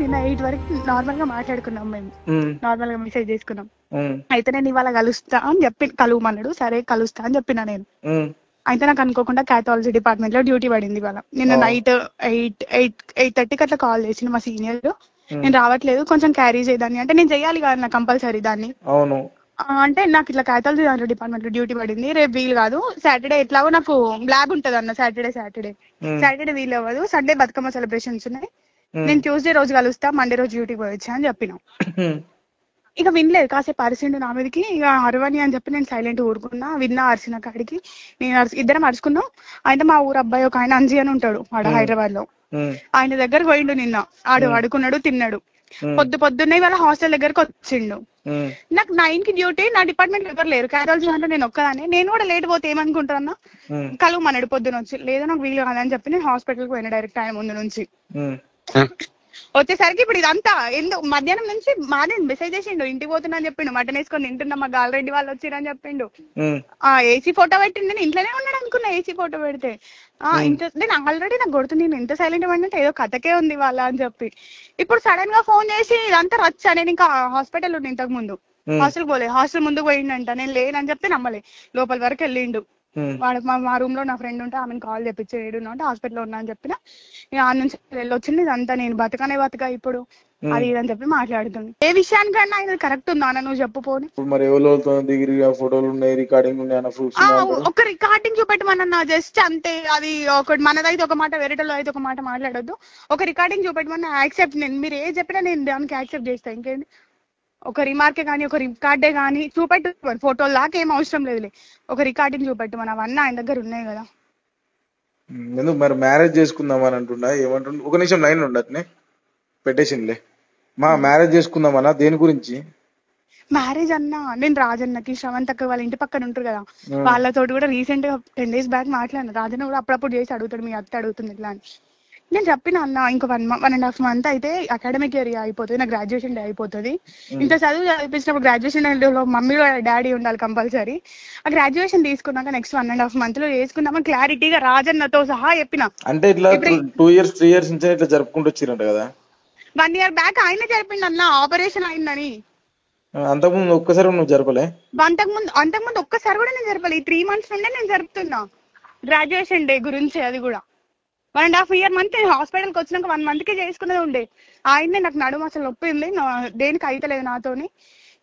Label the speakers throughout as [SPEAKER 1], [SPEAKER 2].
[SPEAKER 1] నిన్న 8 వరకు నార్మల్ గా మాట్లాడుకున్నాం మేము, నార్మల్ గా మెసేజ్ చేసుకున్నాం. అయితే నేను ఇవాళ కలుస్తా అని చెప్పి కలువమన్నాడు. సరే కలుస్తా అని చెప్పినా నేను. అయితే నాకు అనుకోకుండా ప్యాథాలజీ డిపార్ట్మెంట్ లో డ్యూటీ పడింది ఇవాళ. నిన్న నైట్ 8:30కి అట్లా కాల్ చేసింది మా సీనియర్, నేను రావట్లేదు కొంచెం క్యారీ చేయదాన్ని అంటే, నేను చెయ్యాలి కదా నాకు కంపల్సరీ దాన్ని. అంటే నాకు ఇట్లా ప్యాథాలజీ డిపార్ట్మెంట్ లో డ్యూటీ పడింది, రేపు వీలు కాదు, సాటర్డే ఎట్లాగో నాకు ల్యాబ్ ఉంటది అన్న, సాటర్డే వీలు అవ్వదు, సండే బతుకమ్మ సెలబ్రేషన్స్ ఉన్నాయి, నేను ట్యూస్డే రోజు కలుస్తా, మండే రోజు డ్యూటీకి పోయొచ్చా అని చెప్పిన. ఇక వినలేదు, కాసేపు అరిసిండు నా మీదకి. ఇక అరవని అని చెప్పి నేను సైలెంట్ ఊరుకున్నా. విన్నా అరిసిన కాడికి నేను ఇద్దరం అరుచుకున్నాం. అయితే మా ఊరు అబ్బాయి ఒక ఆయన అంజీ అని ఉంటాడు ఆడ హైదరాబాద్ లో, ఆయన దగ్గరకు పోయిండు నిన్న. ఆడు అడుకున్నాడు, తిన్నాడు. పొద్దున్నే వాళ్ళ హాస్టల్ దగ్గరకు వచ్చిండు. నాకు 9కి డ్యూటీ, నా డిపార్ట్మెంట్ ఎవరు లేరు, క్యాథాలజీ అంటే నేను ఒక్కదానే. నేను కూడా లేట్ పోతే ఏమనుకుంటారన్నా, కలువమన్నాడు పొద్దున వచ్చి. లేదా నాకు వీలు కాదని చెప్పి నేను హాస్పిటల్కి పోయినా డైరెక్ట్ ఆయన ముందు నుంచి. వచ్చేసరికి ఇప్పుడు ఇదంతా ఎందుకు మధ్యాహ్నం నుంచి మాది మెసేజ్ చేసిండు, ఇంటికి పోతున్నా అని చెప్పిండు, మటన్ వేసుకొని తింటున్నా, మా గాలిరెడ్డి వాళ్ళు వచ్చిరని చెప్పిండు. ఏసీ ఫోటో పెట్టిండు, నేను ఇంట్లోనే ఉన్నాడు అనుకున్నా ఏసీ ఫోటో పెడితే. నేను ఆల్రెడీ నాకు కొడుతుంది, నేను ఎంత సైలెంట్ పడినంటే ఏదో కథకే ఉంది వాళ్ళ అని చెప్పి. ఇప్పుడు సడన్ గా ఫోన్ చేసి ఇదంతా రచ్చా. నేను ఇంకా హాస్పిటల్ ఉండి ఇంతకు ముందు హాస్టల్ పోలే, హాస్టల్ ముందుకు పోయిండంట, నేను లేనని చెప్తే నమ్మలే, లోపల వరకు వెళ్ళిండు. వాడు మా రూమ్ లో నా ఫ్రెండ్ ఉంటే ఆమెను కాల్ తెప్పించి ఏడున్నా అంటే హాస్పిటల్లో ఉన్నా అని చెప్పిన. ఆ నుంచి వెళ్ళొచ్చింది. ఇదంతా నేను బతక ఇప్పుడు అది ఇదని చెప్పి మాట్లాడుతుంది. ఏ విషయానికన్నా ఆయన కరెక్ట్ ఉందా అన్న, నువ్వు చెప్పు పోనీ. ఒక రికార్డింగ్ చూపెట్టమన్నా జస్ట్ అంతే, అది ఒకటి మనదైతే ఒక మాట, వేరేటలో అయితే ఒక మాట మాట్లాడొద్దు. ఒక రికార్డింగ్ చూపెట్టమన్నా యాక్సెప్ట్, నేను మీరు ఏ చెప్పినా నేను దానికి యాక్సెప్ట్ చేస్తా. ఇంకేంటి, ఒక రిమార్కే కానీ ఒక రికార్డే కానీ చూపెట్టు, ఫోటోలు దాకా ఏం అవసరం లేదులే, ఒక రికార్డింగ్ చూపెట్టు, మన అవన్నీ ఆయన దగ్గర ఉన్నాయి కదా.
[SPEAKER 2] ఎందుకు మరి మ్యారేజ్ చేసుకుందాం అని అంటున్నా, ఏమంటుండ, ఒక నిమిషం లైన్ ఉండట్నే పెట్టేసిందిలే. మ్యారేజ్ చేసుకుందామన్నా, దేని గురించి
[SPEAKER 1] మ్యారేజ్ అన్నా? నేను రాజన్నకి, శ్రవంతక్క వాళ్ళ ఇంటి పక్కన ఉంటారు కదా, వాళ్ళతో కూడా రీసెంట్ గా 10 days బ్యాక్ మాట్లాడిన. రాజన్న కూడా అప్పుడప్పుడు చేసి అడుగుతాడు, మీ అత్త అడుగుతుంది ఇట్లా అని. నేను చెప్పిన అన్న, ఇంకో 1.5 month అయితే అకాడమిక్ ఇయర్ అయిపోతుంది, నా గ్రాడ్యుయేషన్ డే అయిపోతుంది. ఇంత చదువు చదివించినప్పుడు గ్రాడ్యుయేషన్ లో మమ్మీ డాడీ ఉండాలి కంపల్సరీ. ఆ గ్రాడ్యుయేషన్ తీసుకున్నాక నెక్స్ట్ 1.5 month లో చేసుకుందామని క్లారిటీగా రాజన్నతో సహా చెప్పిన.
[SPEAKER 2] అంటే ఇట్లా 2 years 3 years నుంచి ఇట్లా జరుపుకుంటూ వచ్చిరంట కదా.
[SPEAKER 1] 1 year బ్యాక్ ఆయనే జరిపిండు అన్న, ఆపరేషన్ అయిందని.
[SPEAKER 2] అంతకుముందు ఒక్కసారి నువ్వు జరపలే?
[SPEAKER 1] అంతకుముందు ఒక్కసారి కూడా నేను జరపలే. ఈ 3 months నుండే నేను జరుపుతున్నా గ్రాడ్యుయేషన్ డే గురించి. అది కూడా 1.5 month హాస్పిటల్కి వచ్చినాక 1 month కి చేసుకునేది ఉండే. ఆయనే నాకు నడుము అసలు నొప్పి ఉంది, దేనికి అయితలేదు నాతోని,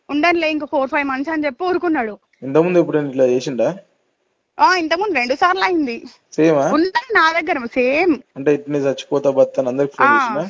[SPEAKER 1] ఉండనులే ఇంకో 4-5 months అని చెప్పి ఊరుకున్నాడు.
[SPEAKER 2] ఇంతకుముందు ఎప్పుడు ఇట్లా చేసిండా?
[SPEAKER 1] ఇంతకుముందు 2 సార్లు అయింది.
[SPEAKER 2] సేమా?
[SPEAKER 1] ఉన్నది నా దగ్గర సేమ్.
[SPEAKER 2] అంటే ఇట్నే చచ్చిపోతా బతాను అందరికి ఫోన్ చేసినా,